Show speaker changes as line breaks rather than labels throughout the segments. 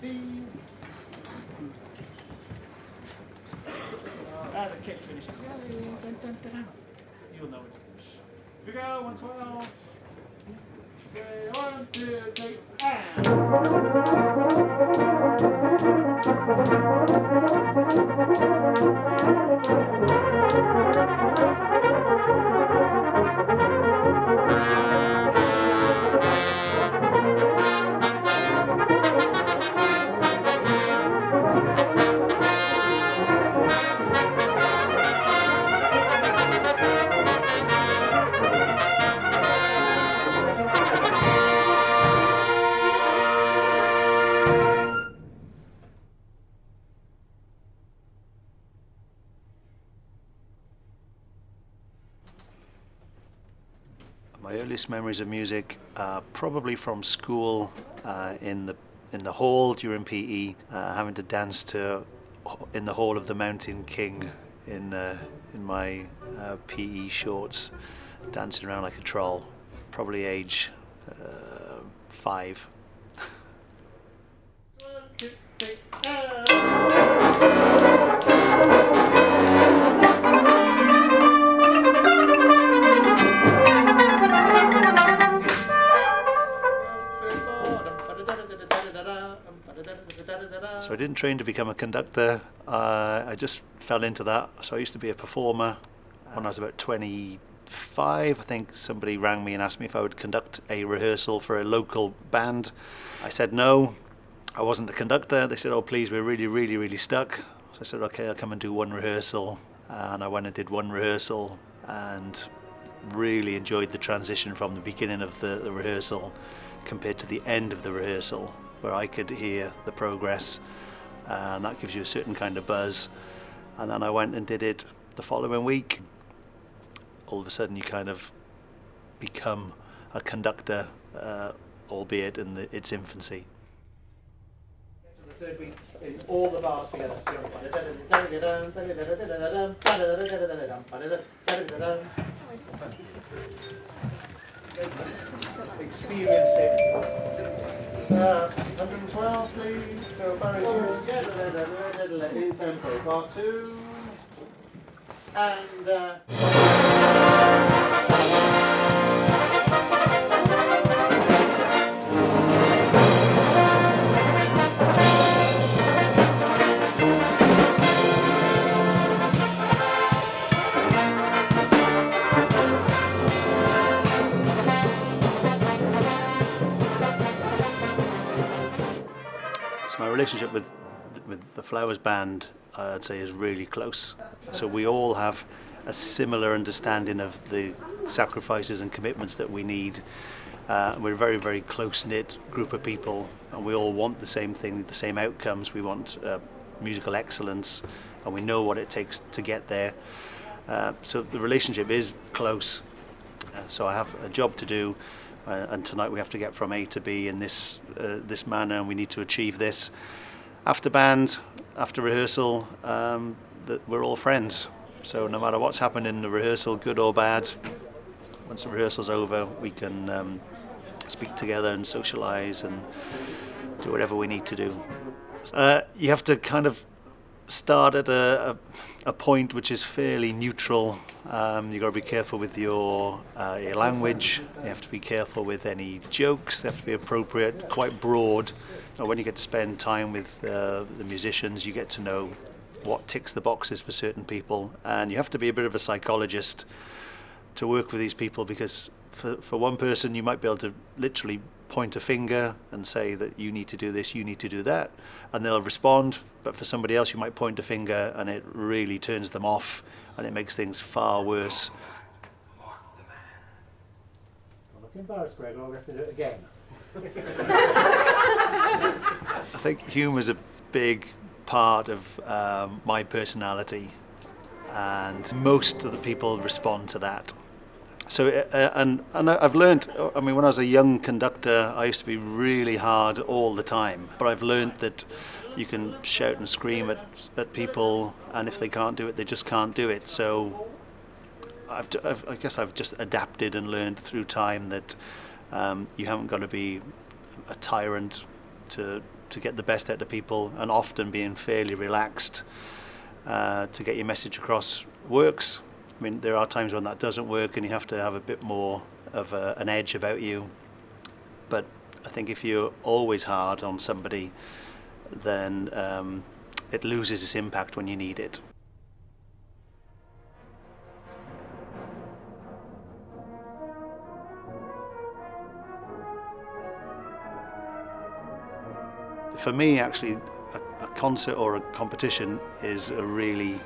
B. And the kick finishes. You'll know when to finish. Here we go, 112. Okay, 1, 2, 3,
My earliest memories of music are probably from school, in the hall during PE, having to dance to "In the Hall of the Mountain King" in my PE shorts, dancing around like a troll. Probably age 5. So I didn't train to become a conductor, I just fell into that. So I used to be a performer. When I was about 25, I think somebody rang me and asked me if I would conduct a rehearsal for a local band. I said no, I wasn't a conductor. They said, oh please, we're really stuck. So I said, okay, I'll come and do one rehearsal. And I went and did one rehearsal and really enjoyed the transition from the beginning of the rehearsal compared to the end of the rehearsal, where I could hear the progress, and that gives you a certain kind of buzz. And then I went and did it the following week. All of a sudden you kind of become a conductor, albeit in its infancy.
The third beat in all the bars together. Experience it. 112, please. So Barry's in tempo. Part 2. And
So my relationship with the Flowers Band, I'd say, is really close. So we all have a similar understanding of the sacrifices and commitments that we need. We're a very close-knit group of people, and we all want the same thing, the same outcomes. We want musical excellence, and we know what it takes to get there. So the relationship is close. So I have a job to do, and tonight we have to get from A to B in this manner, and we need to achieve this. After band, after rehearsal, we're all friends. So no matter what's happened in the rehearsal, good or bad, once the rehearsal's over, we can speak together and socialise and do whatever we need to do. You have to kind of start at a point which is fairly neutral. You've got to be careful with your language. You have to be careful with any jokes. They have to be appropriate, quite broad. When you get to spend time with the musicians, you get to know what ticks the boxes for certain people, and you have to be a bit of a psychologist to work with these people, because for one person you might be able to literally point a finger and say that you need to do this, you need to do that, and they'll respond. But for somebody else you might point a finger and it really turns them off, and it makes things far worse.
Don't look embarrassed, Greg, or we have to do it again.
I think humour is a big part of my personality, and most of the people respond to that. So and I've learned, I mean, when I was a young conductor, I used to be really hard all the time, but I've learned that you can shout and scream at people, and if they can't do it, they just can't do it. So I guess I've just adapted and learned through time that you haven't got to be a tyrant to to get the best out of people, and often being fairly relaxed to get your message across works. I mean, there are times when that doesn't work and you have to have a bit more of an edge about you. But I think if you're always hard on somebody, then it loses its impact when you need it. For me, actually, a concert or a competition is a really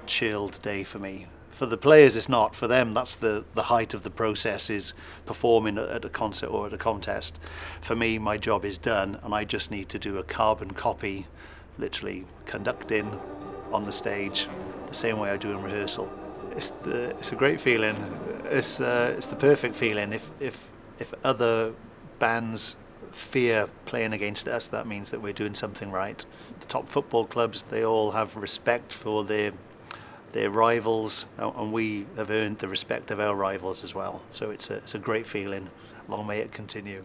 chilled day for me. For the players, it's not. For them, that's the height of the process, is performing at a concert or at a contest. For me, my job is done, and I just need to do a carbon copy, literally conducting on the stage the same way I do in rehearsal. It's a great feeling. It's the perfect feeling. If other bands fear playing against us, that means that we're doing something right. The top football clubs, they all have respect for their rivals, and we have earned the respect of our rivals as well. So it's a great feeling. Long may it continue.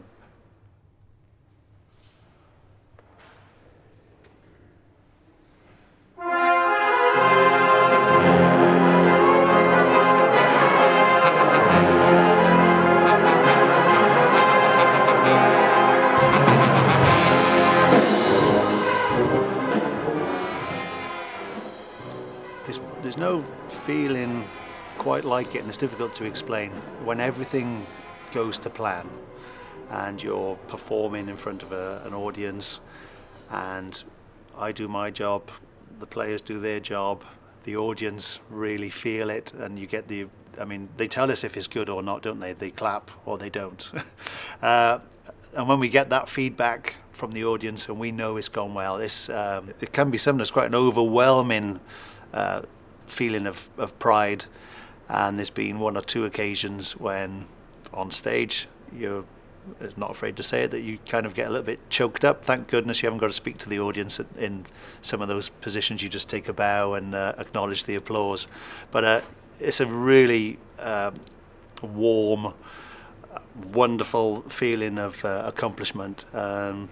There's no feeling quite like it, and it's difficult to explain. When everything goes to plan and you're performing in front of an audience, and I do my job, the players do their job, the audience really feel it, and you get they tell us if it's good or not, don't they? They clap or they don't. And when we get that feedback from the audience and we know it's gone well, it can be sometimes quite an overwhelming feeling of pride. And there's been one or two occasions when on stage you're not afraid to say it, that you kind of get a little bit choked up. Thank goodness you haven't got to speak to the audience in some of those positions. You just take a bow and acknowledge the applause. But it's a really warm, wonderful feeling of accomplishment. Yeah,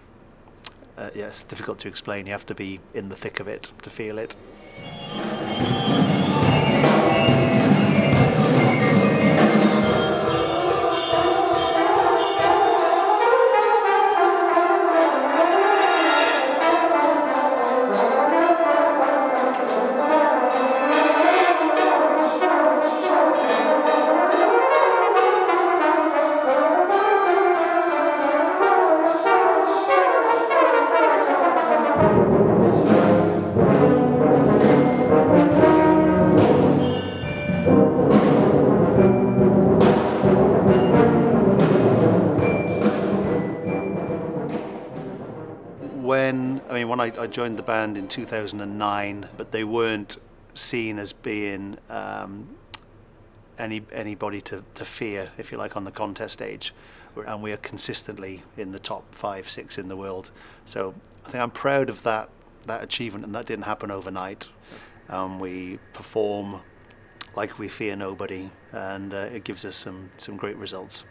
it's difficult to explain. You have to be in the thick of it to feel it. When I joined the band in 2009, but they weren't seen as being anybody to fear, if you like, on the contest stage, and we are consistently in the top 5, 6 in the world. So I think I'm proud of that achievement, and that didn't happen overnight. We perform like we fear nobody, and it gives us some great results.